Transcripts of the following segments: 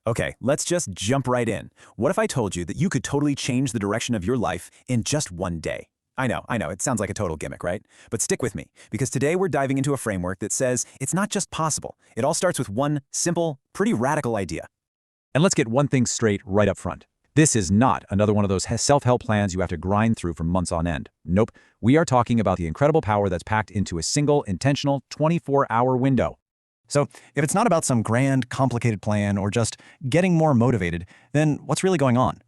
Okay, let's just jump right in. What if I told you that you could totally change the direction of your life in just one day? I know, it sounds like a total gimmick, right? But stick with me, because today we're diving into a framework that says it's not just possible. It all starts with one simple, pretty radical idea. And let's get one thing straight right up front. This is not another one of those self-help plans you have to grind through for months on end. Nope, we are talking about the incredible power that's packed into a single, intentional, 24-hour window. So if it's not about some grand, complicated plan or just getting more motivated, then what's really going on?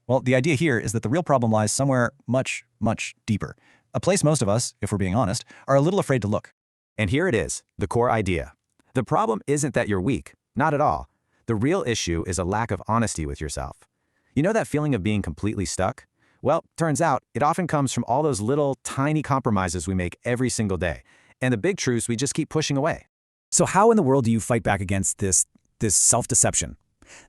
Well, the idea here is that the real problem lies somewhere much, much deeper. A place most of us, if we're being honest, are a little afraid to look. And here it is, the core idea. The problem isn't that you're weak, not at all. The real issue is a lack of honesty with yourself. You know that feeling of being completely stuck? Well, turns out it often comes from all those little, tiny compromises we make every single day, and the big truths we just keep pushing away. So how in the world do you fight back against this self-deception?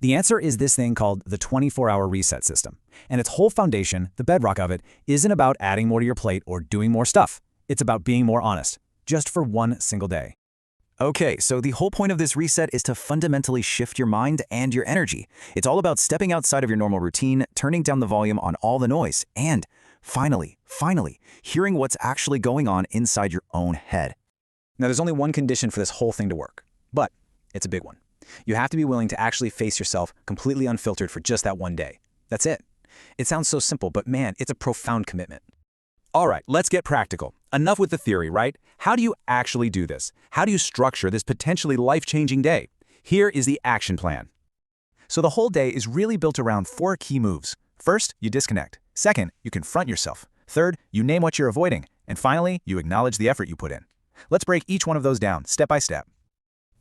The answer is this thing called the 24-hour reset system. And its whole foundation, the bedrock of it, isn't about adding more to your plate or doing more stuff. It's about being more honest, just for one single day. Okay, so the whole point of this reset is to fundamentally shift your mind and your energy. It's all about stepping outside of your normal routine, turning down the volume on all the noise, and finally, hearing what's actually going on inside your own head. Now, there's only one condition for this whole thing to work, but it's a big one. You have to be willing to actually face yourself completely unfiltered for just that one day. That's it. It sounds so simple, but man, it's a profound commitment. All right, let's get practical. Enough with the theory, right? How do you actually do this? How do you structure this potentially life-changing day? Here is the action plan. So the whole day is really built around 4 key moves. First, you disconnect. Second, you confront yourself. Third, you name what you're avoiding. And finally, you acknowledge the effort you put in. Let's break each one of those down, step by step.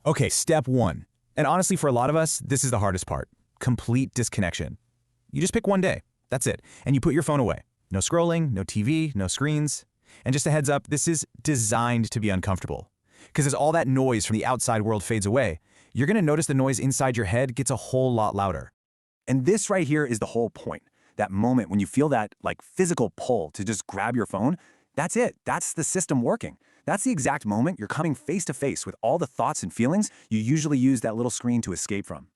Okay, step 1. And honestly, for a lot of us, this is the hardest part. Complete disconnection. You just pick one day. That's it. And you put your phone away. No scrolling, no TV, no screens. And just a heads up, this is designed to be uncomfortable. Because as all that noise from the outside world fades away, you're going to notice the noise inside your head gets a whole lot louder. And this right here is the whole point. That moment when you feel that physical pull to just grab your phone, that's it. That's the system working. That's the exact moment you're coming face to face with all the thoughts and feelings you usually use that little screen to escape from.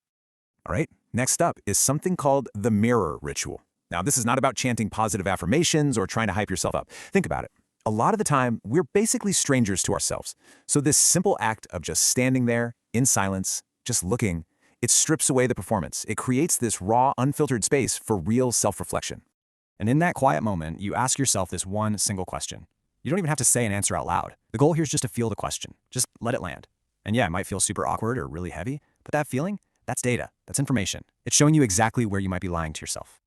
All right, next up is something called the mirror ritual. Now, this is not about chanting positive affirmations or trying to hype yourself up. Think about it. A lot of the time, we're basically strangers to ourselves. So this simple act of just standing there in silence, just looking, it strips away the performance. It creates this raw, unfiltered space for real self-reflection. And in that quiet moment, you ask yourself this one single question. You don't even have to say an answer out loud. The goal here is just to feel the question. Just let it land. And yeah, it might feel super awkward or really heavy, but that feeling, that's data. That's information. It's showing you exactly where you might be lying to yourself.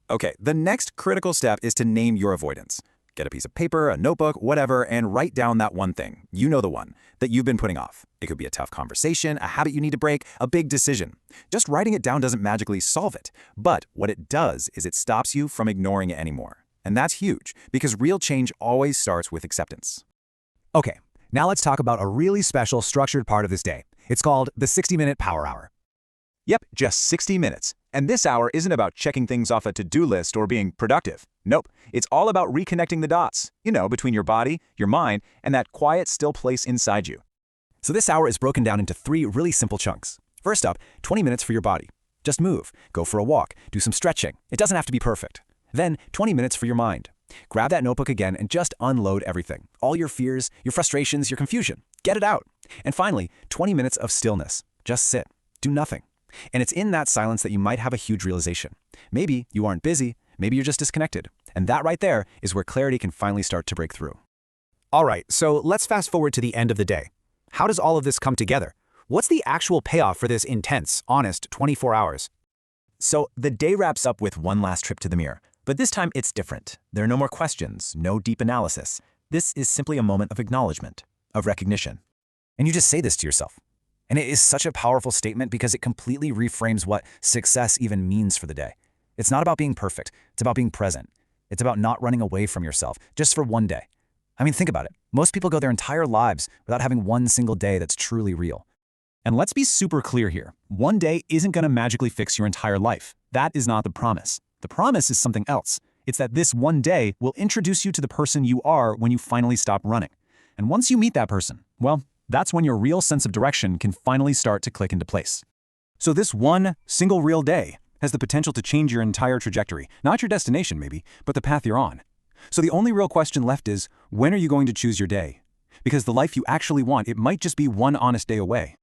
Okay, the next critical step is to name your avoidance. Get a piece of paper, a notebook, whatever, and write down that one thing, you know the one, that you've been putting off. It could be a tough conversation, a habit you need to break, a big decision. Just writing it down doesn't magically solve it. But what it does is it stops you from ignoring it anymore. And that's huge, because real change always starts with acceptance. Okay, now let's talk about a really special structured part of this day. It's called the 60-minute power hour. Yep, just 60 minutes. And this hour isn't about checking things off a to-do list or being productive. Nope, it's all about reconnecting the dots, between your body, your mind, and that quiet, still place inside you. So this hour is broken down into 3 really simple chunks. First up, 20 minutes for your body. Just move, go for a walk, do some stretching. It doesn't have to be perfect. Then 20 minutes for your mind. Grab that notebook again and just unload everything. All your fears, your frustrations, your confusion. Get it out. And finally, 20 minutes of stillness. Just sit. Do nothing. And it's in that silence that you might have a huge realization. Maybe you aren't busy, maybe you're just disconnected. And that right there is where clarity can finally start to break through. All right, so let's fast forward to the end of the day. How does all of this come together? What's the actual payoff for this intense, honest 24 hours? So the day wraps up with one last trip to the mirror. But this time it's different. There are no more questions, no deep analysis. This is simply a moment of acknowledgement, of recognition. And you just say this to yourself. And it is such a powerful statement because it completely reframes what success even means for the day. It's not about being perfect. It's about being present. It's about not running away from yourself just for one day. I mean, think about it. Most people go their entire lives without having one single day that's truly real. And let's be super clear here. One day isn't going to magically fix your entire life. That is not the promise. The promise is something else. It's that this one day will introduce you to the person you are when you finally stop running. And once you meet that person, well, that's when your real sense of direction can finally start to click into place. So this one single real day has the potential to change your entire trajectory. Not your destination, maybe, but the path you're on. So the only real question left is, when are you going to choose your day? Because the life you actually want, it might just be one honest day away.